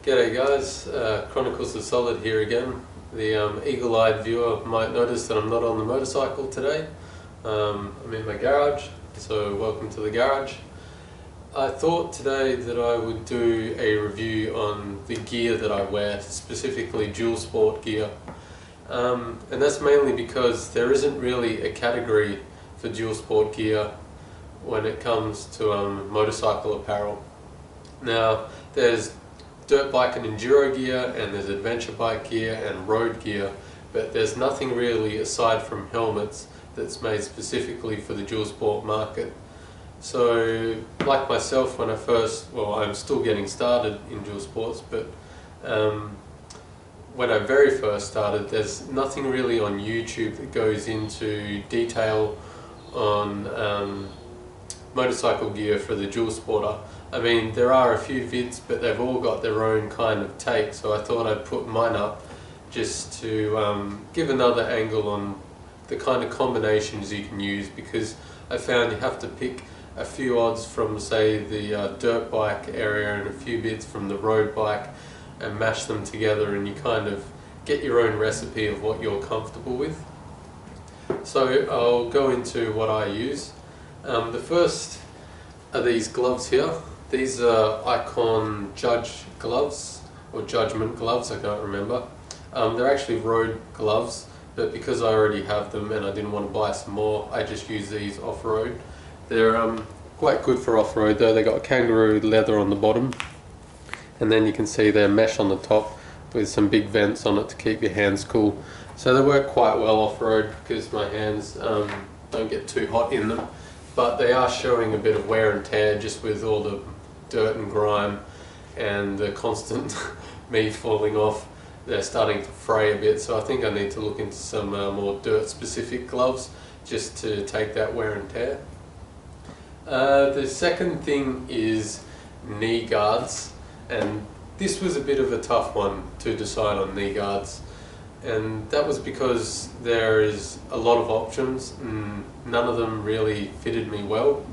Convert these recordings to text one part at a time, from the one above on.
G'day guys, Chronicles of Solid here again. The eagle-eyed viewer might notice that I'm not on the motorcycle today. I'm in my garage, so welcome to the garage. I thought today that I would do a review on the gear that I wear, specifically dual sport gear. And that's mainly because there isn't really a category for dual sport gear when it comes to motorcycle apparel. Now, there's dirt bike and enduro gear, and there's adventure bike gear and road gear, but there's nothing really aside from helmets that's made specifically for the dual sport market. So, like myself, when I'm still getting started in dual sports, but when I very first started, there's nothing really on YouTube that goes into detail on motorcycle gear for the dual sporter. I mean, there are a few vids, but they've all got their own kind of take, so I thought I'd put mine up just to give another angle on the kind of combinations you can use, because I found you have to pick a few odds from, say, the dirt bike area and a few bits from the road bike and mash them together, and you kind of get your own recipe of what you're comfortable with. So I'll go into what I use. The first are these gloves here. These are Icon Judge gloves, or Judgment gloves, I can't remember. They're actually road gloves, but because I already have them and I didn't want to buy some more, I just use these off-road. They're quite good for off-road though. They got kangaroo leather on the bottom, and then you can see they're mesh on the top with some big vents on it to keep your hands cool. So they work quite well off-road because my hands don't get too hot in them, but they are showing a bit of wear and tear just with all the dirt and grime and the constant me falling off. They're starting to fray a bit, so I think I need to look into some more dirt specific gloves just to take that wear and tear. The second thing is knee guards, and this was a bit of a tough one to decide on, knee guards, and that was because there is a lot of options and none of them really fitted me well.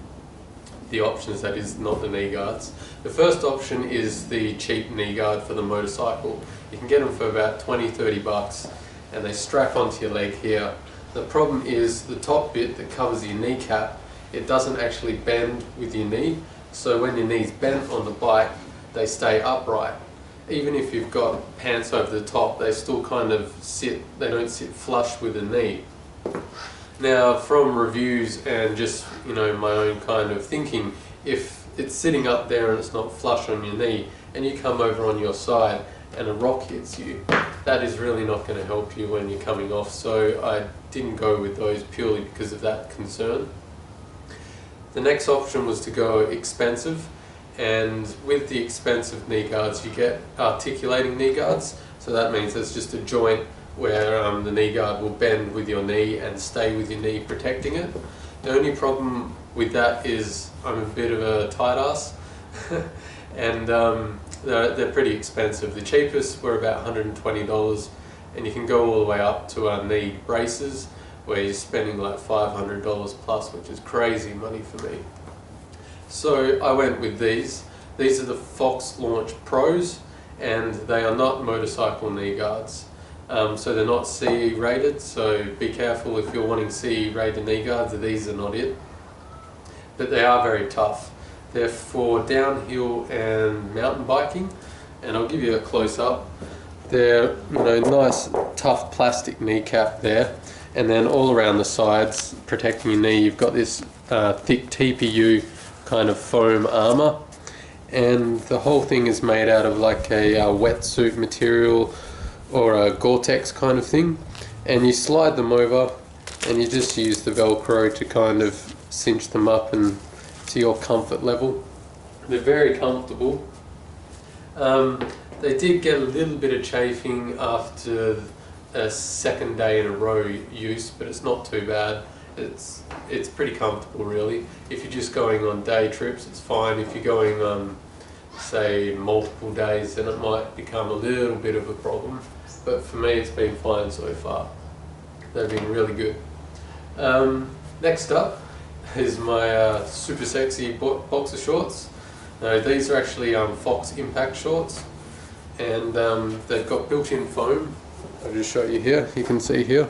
The options, that is, not the knee guards. The first option is the cheap knee guard for the motorcycle. You can get them for about 20-30 bucks, and they strap onto your leg here. The problem is the top bit that covers your kneecap, it doesn't actually bend with your knee, so when your knee's bent on the bike, they stay upright. Even if you've got pants over the top, they still kind of sit, they don't sit flush with the knee. Now, from reviews and just, my own kind of thinking, if it's sitting up there and it's not flush on your knee, and you come over on your side and a rock hits you, that is really not going to help you when you're coming off, so I didn't go with those purely because of that concern. The next option was to go expensive, and with the expensive knee guards you get articulating knee guards, so that means there's just a joint where the knee guard will bend with your knee and stay with your knee, protecting it. The only problem with that is I'm a bit of a tight ass and they're pretty expensive. The cheapest were about $120, and you can go all the way up to knee braces where you're spending like $500 plus, which is crazy money for me. So I went with these. These are the Fox Launch Pros, and they are not motorcycle knee guards. So they're not CE rated, so be careful if you're wanting CE rated knee guards. These are not it. But they are very tough. They're for downhill and mountain biking, and I'll give you a close-up. They're nice tough plastic kneecap there, and then all around the sides protecting your knee you've got this thick TPU kind of foam armour, and the whole thing is made out of like a wetsuit material or a Gore-Tex kind of thing, and you slide them over and you just use the Velcro to kind of cinch them up and to your comfort level. They're very comfortable. They did get a little bit of chafing after a second day in a row use, but it's not too bad. It's pretty comfortable really. If you're just going on day trips, it's fine. If you're going on, say, multiple days, then it might become a little bit of a problem. But for me, it's been fine so far. They've been really good. Next up, is my super sexy boxer shorts. Now these are actually Fox Impact shorts, and they've got built-in foam. I'll just show you here, you can see here.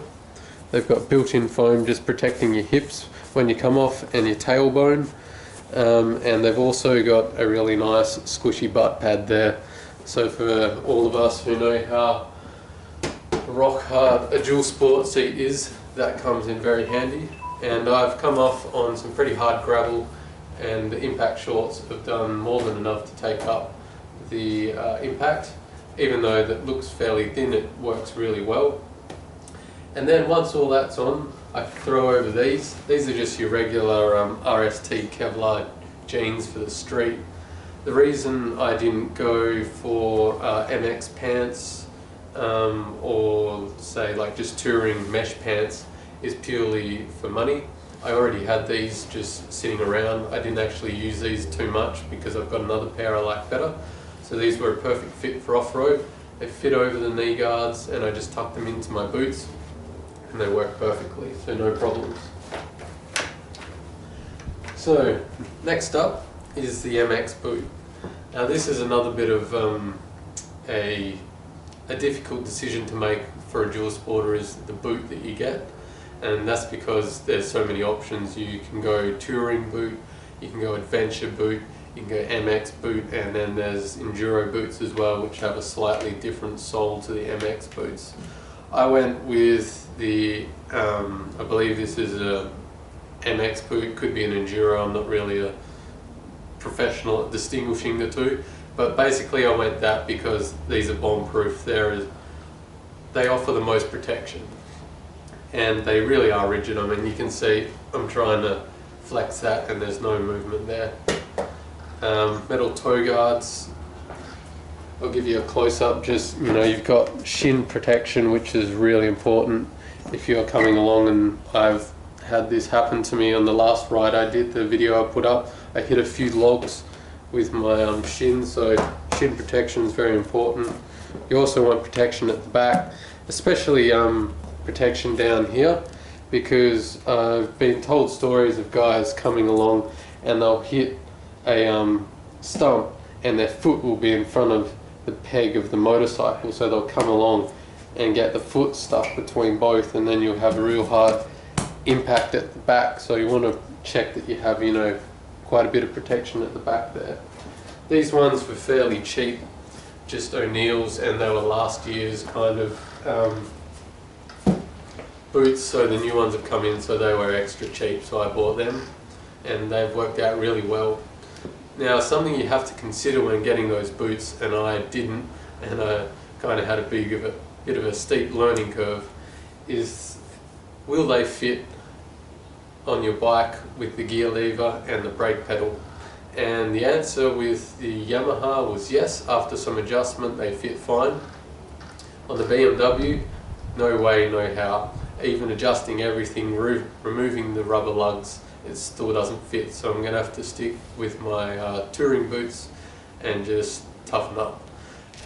They've got built-in foam just protecting your hips when you come off and your tailbone. And they've also got a really nice squishy butt pad there. So for all of us who know how rock hard a dual sport seat is, that comes in very handy. And I've come off on some pretty hard gravel, and the impact shorts have done more than enough to take up the impact. Even though that looks fairly thin, it works really well. And then once all that's on, I throw over these. These are just your regular RST Kevlar jeans for the street. The reason I didn't go for MX pants or say like just touring mesh pants is purely for money. I already had these just sitting around. I didn't actually use these too much because I've got another pair I like better. So these were a perfect fit for off-road. They fit over the knee guards, and I just tucked them into my boots, and they work perfectly, so no problems. So next up is the MX boot. Now this is another bit of a difficult decision to make for a dual sporter, is the boot that you get, and that's because there's so many options. You can go touring boot, you can go adventure boot, you can go MX boot, and then there's enduro boots as well, which have a slightly different sole to the MX boots. I went with the, I believe this is a MX boot, could be an enduro, I'm not really a professional at distinguishing the two, but basically I went that because these are bomb proof. They offer the most protection, and they really are rigid. I mean, you can see I'm trying to flex that and there's no movement there. Metal toe guards, I'll give you a close-up. Just, you know, you've got shin protection, which is really important if you're coming along, and I've had this happen to me on the last ride I did, the video I put up. I hit a few logs with my shin, so shin protection is very important. You also want protection at the back, especially protection down here, because I've been told stories of guys coming along and they'll hit a stump and their foot will be in front of the peg of the motorcycle, so they'll come along and get the foot stuck between both, and then you'll have a real hard impact at the back. So you want to check that you have, you know, quite a bit of protection at the back there. These ones were fairly cheap, just O'Neill's, and they were last year's kind of boots, so the new ones have come in, so they were extra cheap, so I bought them, and they've worked out really well. Now, something you have to consider when getting those boots, and I didn't, and I kind of had a bit of a steep learning curve, is will they fit on your bike with the gear lever and the brake pedal? And the answer with the Yamaha was yes. After some adjustment, they fit fine. On the BMW, no way, no how. Even adjusting everything, removing the rubber lugs, it still doesn't fit. So I'm going to have to stick with my touring boots and just toughen up.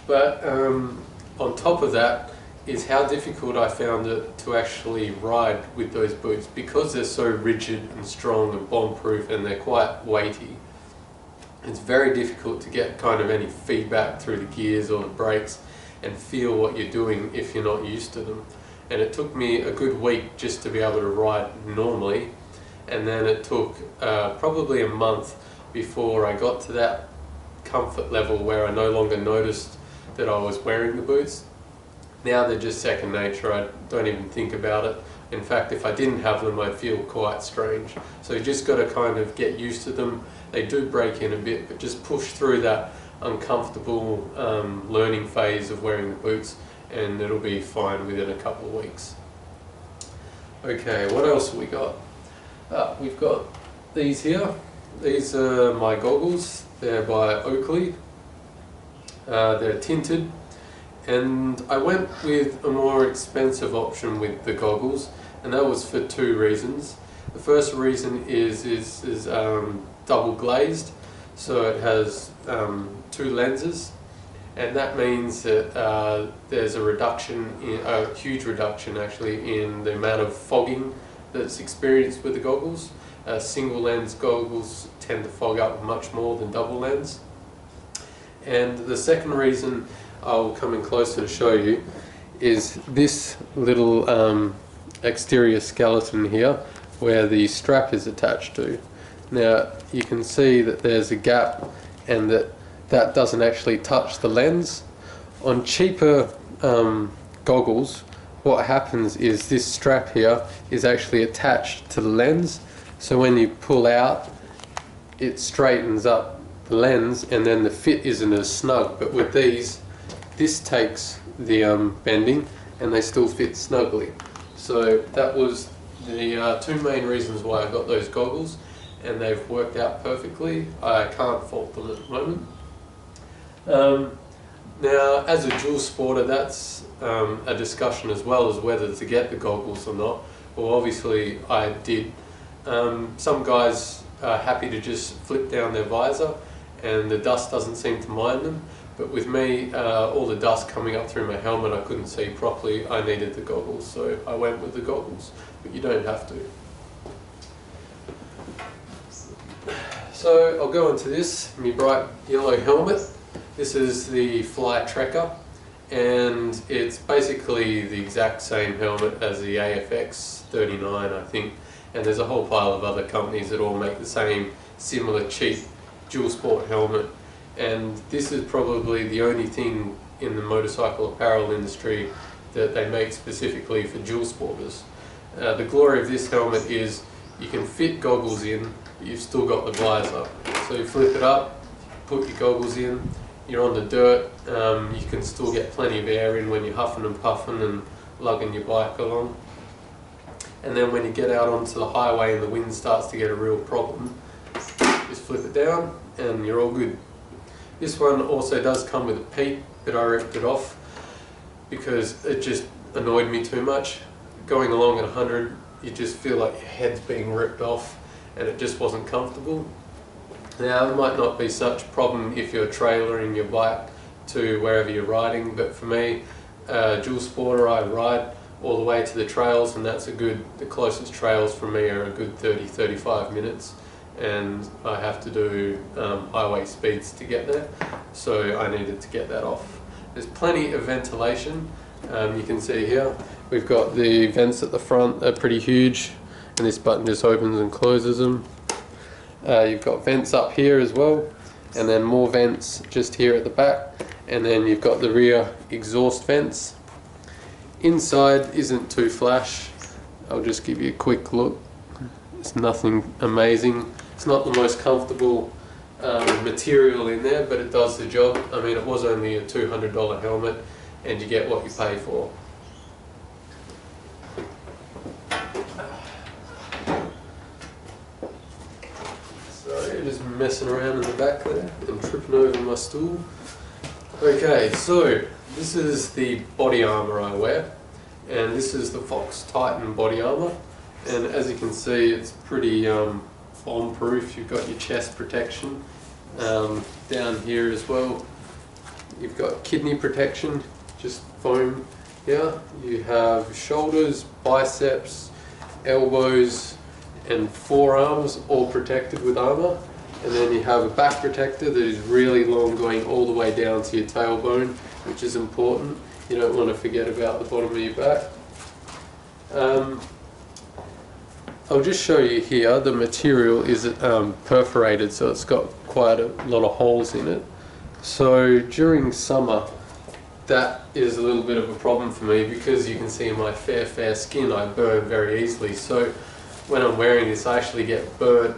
But on top of that is how difficult I found it to actually ride with those boots, because they're so rigid and strong and bomb-proof, and they're quite weighty. It's very difficult to get kind of any feedback through the gears or the brakes and feel what you're doing if you're not used to them. And it took me a good week just to be able to ride normally, and then it took probably a month before I got to that comfort level where I no longer noticed that I was wearing the boots. Now they're just second nature. I don't even think about it. In fact, if I didn't have them, I'd feel quite strange. So you just got to kind of get used to them. They do break in a bit, but just push through that uncomfortable learning phase of wearing the boots, and it'll be fine within a couple of weeks. Okay, what else have we got? We've got these here. These are my goggles. They're by Oakley. They're tinted. And I went with a more expensive option with the goggles, and that was for two reasons. The first reason is double glazed, so it has two lenses, and that means that there's a huge reduction actually in the amount of fogging that's experienced with the goggles, Single lens goggles tend to fog up much more than double lens. And the second reason I'll come in closer to show you is this little exterior skeleton here where the strap is attached to. Now you can see that there's a gap and that doesn't actually touch the lens. On cheaper goggles, what happens is this strap here is actually attached to the lens, so when you pull out it straightens up the lens and then the fit isn't as snug. But with these, this takes the bending and they still fit snugly. So that was the two main reasons why I got those goggles, and they've worked out perfectly. I can't fault them at the moment. Now, as a dual sporter, that's a discussion as well as whether to get the goggles or not. Well, obviously I did. Some guys are happy to just flip down their visor and the dust doesn't seem to mind them, but with me, all the dust coming up through my helmet, I couldn't see properly. I needed the goggles, so I went with the goggles, but you don't have to. So I'll go into this, my bright yellow helmet. This is the Fly Trekker, and it's basically the exact same helmet as the AFX 39, I think, and there's a whole pile of other companies that all make the same similar cheap dual sport helmet, and this is probably the only thing in the motorcycle apparel industry that they make specifically for dual sporters. The glory of this helmet is you can fit goggles in, but you've still got the visor. So you flip it up, put your goggles in, you're on the dirt, you can still get plenty of air in when you're huffing and puffing and lugging your bike along. And then when you get out onto the highway and the wind starts to get a real problem, just flip it down and you're all good. This one also does come with a peak, but I ripped it off because it just annoyed me too much. Going along at 100, you just feel like your head's being ripped off and it just wasn't comfortable. Now, it might not be such a problem if you're trailering your bike to wherever you're riding, but for me, dual sporter, I ride all the way to the trails, and that's the closest trails for me are a good 30-35 minutes, and I have to do highway speeds to get there, so I needed to get that off. There's plenty of ventilation. You can see here, we've got the vents at the front, they're pretty huge, and this button just opens and closes them. You've got vents up here as well, and then more vents just here at the back, and then you've got the rear exhaust vents. Inside isn't too flash. I'll just give you a quick look. It's nothing amazing. It's not the most comfortable material in there, but it does the job. I mean, it was only a $200 helmet, and you get what you pay for. Just messing around in the back there and tripping over my stool. Okay, so this is the body armour I wear, and this is the Fox Titan body armour, and as you can see, it's pretty bomb proof. You've got your chest protection down here as well. You've got kidney protection, just foam here. You have shoulders, biceps, elbows and forearms all protected with armour. And then you have a back protector that is really long, going all the way down to your tailbone, which is important. You don't want to forget about the bottom of your back. I'll just show you here, the material is perforated, so it's got quite a lot of holes in it. So during summer, that is a little bit of a problem for me, because you can see in my fair skin I burn very easily. So when I'm wearing this, I actually get burnt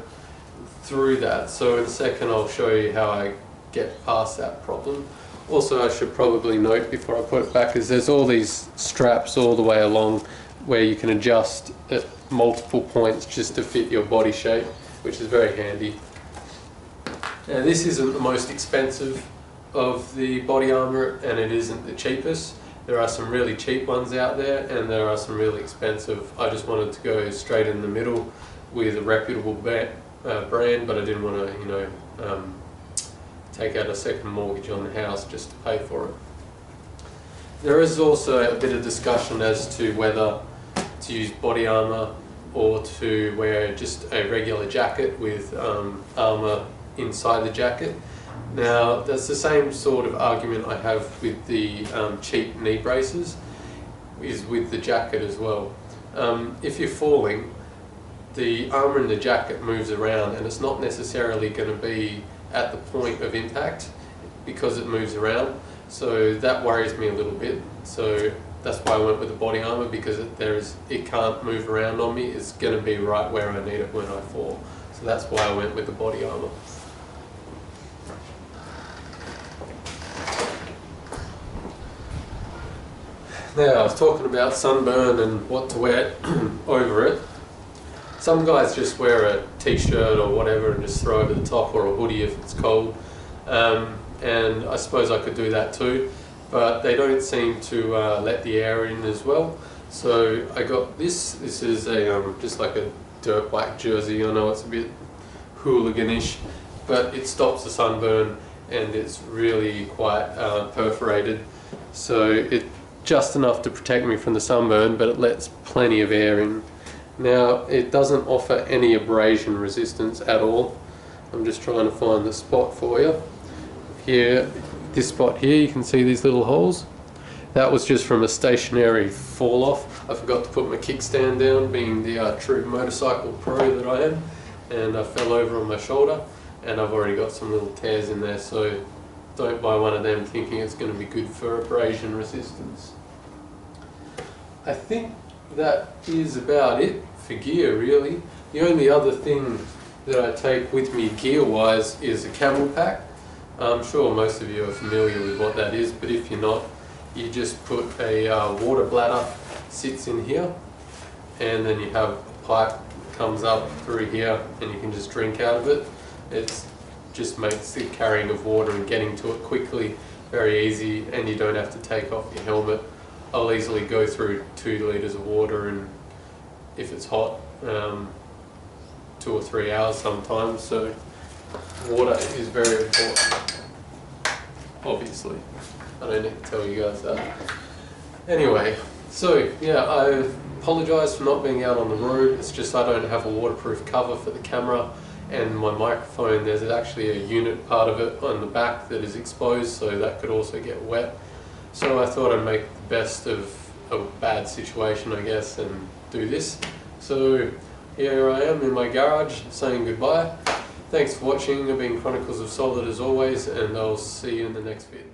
through that. So in a second I'll show you how I get past that problem. Also, I should probably note before I put it back is there's all these straps all the way along where you can adjust at multiple points just to fit your body shape, which is very handy. Now, this isn't the most expensive of the body armour, and it isn't the cheapest. There are some really cheap ones out there, and there are some really expensive. I just wanted to go straight in the middle with a reputable brand, but I didn't want to, take out a second mortgage on the house just to pay for it. There is also a bit of discussion as to whether to use body armour or to wear just a regular jacket with armour inside the jacket. Now that's the same sort of argument I have with the cheap knee braces, is with the jacket as well. If you're falling, the armour in the jacket moves around, and it's not necessarily going to be at the point of impact because it moves around, so that worries me a little bit. So that's why I went with the body armour, because it can't move around on me. It's going to be right where I need it when I fall. So that's why I went with the body armour. Now, I was talking about sunburn and what to wear over it. Some guys just wear a t-shirt or whatever and just throw over the top, or a hoodie if it's cold. And I suppose I could do that too, but they don't seem to let the air in as well. So I got this. This is a just like a dirt black jersey. I know it's a bit hooliganish, but it stops the sunburn, and it's really quite perforated. So it's just enough to protect me from the sunburn, but it lets plenty of air in. Now, it doesn't offer any abrasion resistance at all. I'm just trying to find the spot for you. Here, this spot here, you can see these little holes. That was just from a stationary fall off. I forgot to put my kickstand down, being the true motorcycle pro that I am, and I fell over on my shoulder, and I've already got some little tears in there, so don't buy one of them thinking it's going to be good for abrasion resistance. I think that is about it for gear, really. The only other thing that I take with me gear-wise is a camel pack. I'm sure most of you are familiar with what that is, but if you're not, you just put a water bladder, sits in here, and then you have a pipe that comes up through here, and you can just drink out of it. It just makes the carrying of water and getting to it quickly very easy, and you don't have to take off your helmet. I'll easily go through 2 litres of water, and if it's hot, 2 or 3 hours sometimes, so water is very important, obviously. I don't need to tell you guys that. Anyway, so yeah, I apologise for not being out on the road. It's just I don't have a waterproof cover for the camera, and my microphone, there's actually a unit part of it on the back that is exposed, so that could also get wet. So I thought I'd make the best of a bad situation, I guess, and do this. So here I am in my garage saying goodbye. Thanks for watching. I've been Chronicles of Solid as always, and I'll see you in the next vid.